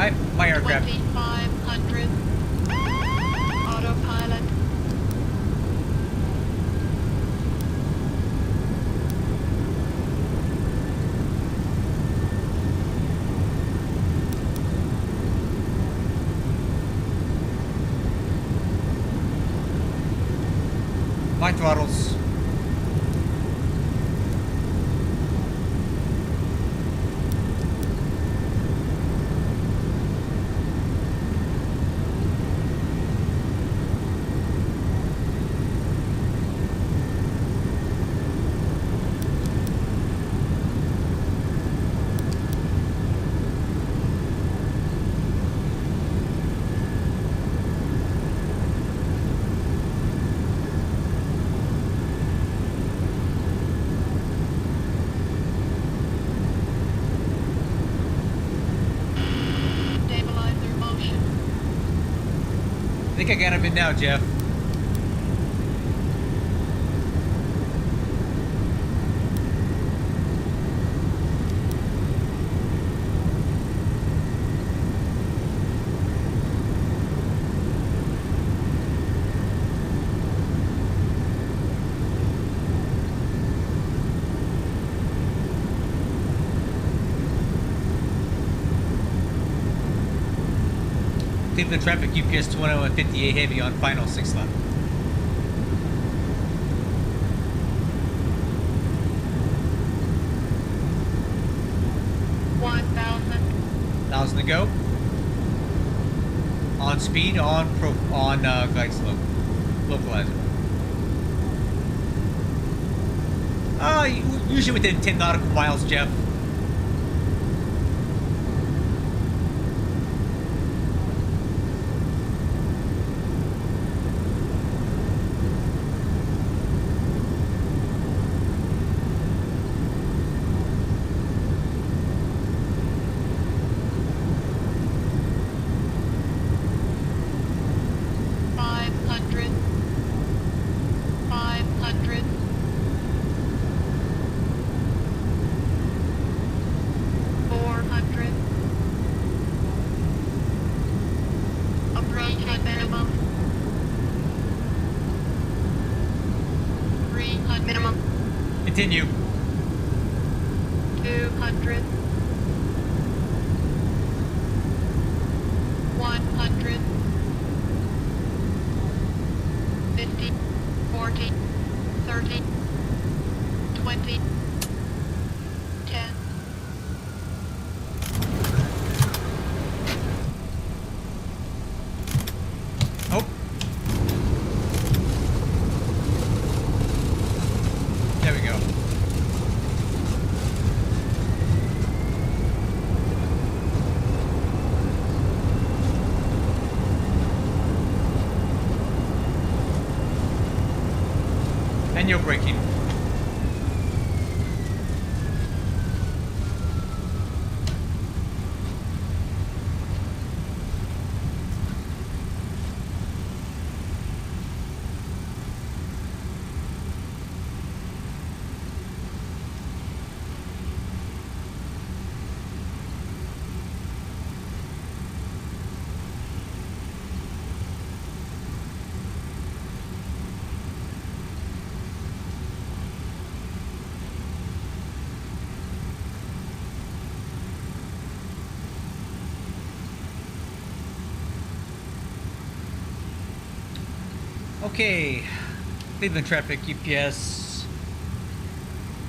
Alright, my aircraft. 2500. Autopilot. My throttles. think I got him in now, Jeff. Cleveland traffic UPS 2158 heavy on final 6 left. $1,000 to go. On speed, on glide slope. Localizer. Usually within 10 nautical miles, Jeff. Continue. 200. 100. 50. 40. 30. 20. 10. Oh. There we go. And you're braking. Okay, Cleveland traffic UPS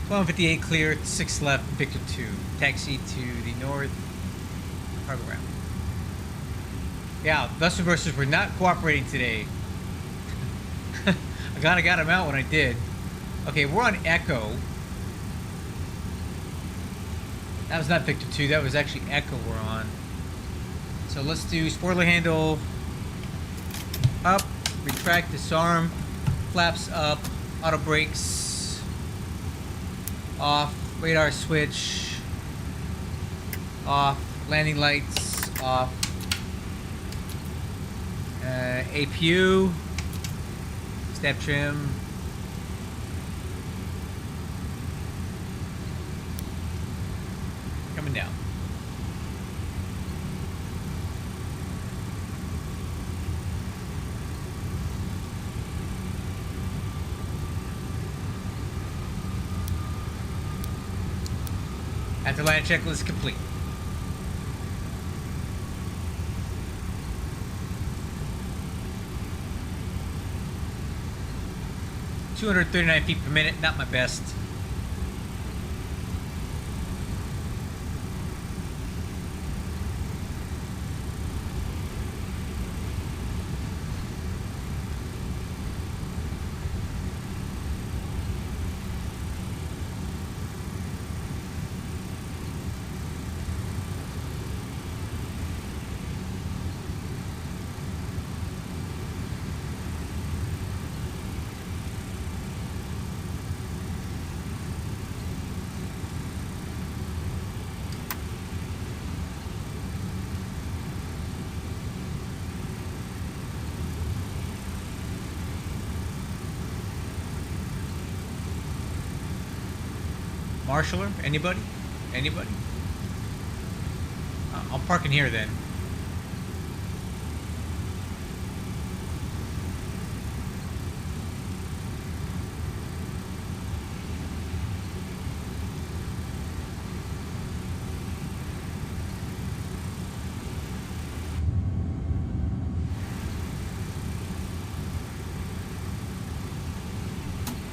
1258 clear, 6 left, Victor 2. Taxi to the north, cargo ramp. Yeah, vessel versus were not cooperating today. I kinda got him out when I did. Okay, we're on Echo. That was not Victor 2, that was actually Echo we're on. So let's do spoiler handle up. Retract, disarm, flaps up, auto brakes off, radar switch off, landing lights off, APU, step trim, coming down. After land checklist complete. $239 feet per minute, not my best. Marshaller? Anybody? Anybody? I'll park in here then.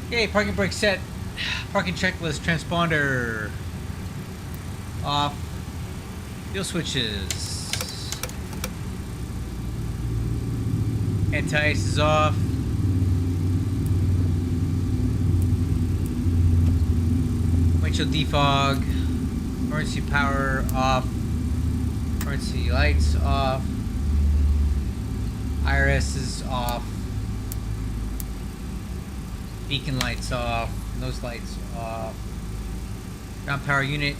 Okay, parking brake set. Parking checklist, transponder. Off. Fuel switches. Anti-ice is off. Windshield defog. Emergency power off. Emergency lights off. IRS is off. Beacon lights off. Nose lights off. Ground power unit.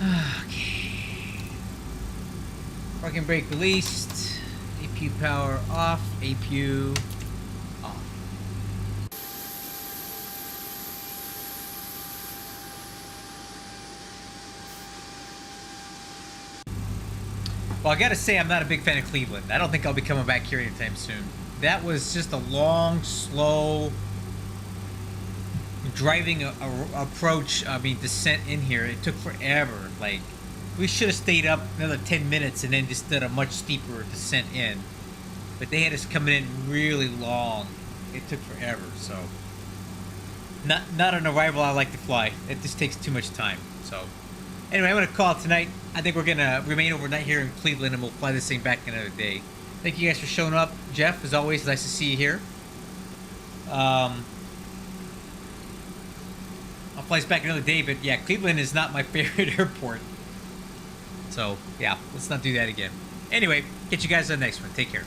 Okay. Parking brake released. APU power off. APU off. Well, I gotta say, I'm not a big fan of Cleveland. I don't think I'll be coming back here anytime soon. That was just a long, slow driving approach. I mean, descent in here. It took forever. Like, we should have stayed up another 10 minutes and then just did a much steeper descent in. But they had us coming in really long. It took forever. So, not an arrival I like to fly. It just takes too much time. So. Anyway, I'm going to call it tonight. I think we're going to remain overnight here in Cleveland, and we'll fly this thing back another day. Thank you guys for showing up. Jeff, as always, nice to see you here. I'll fly this back another day, but yeah, Cleveland is not my favorite airport. So, yeah, let's not do that again. Anyway, catch you guys on the next one. Take care.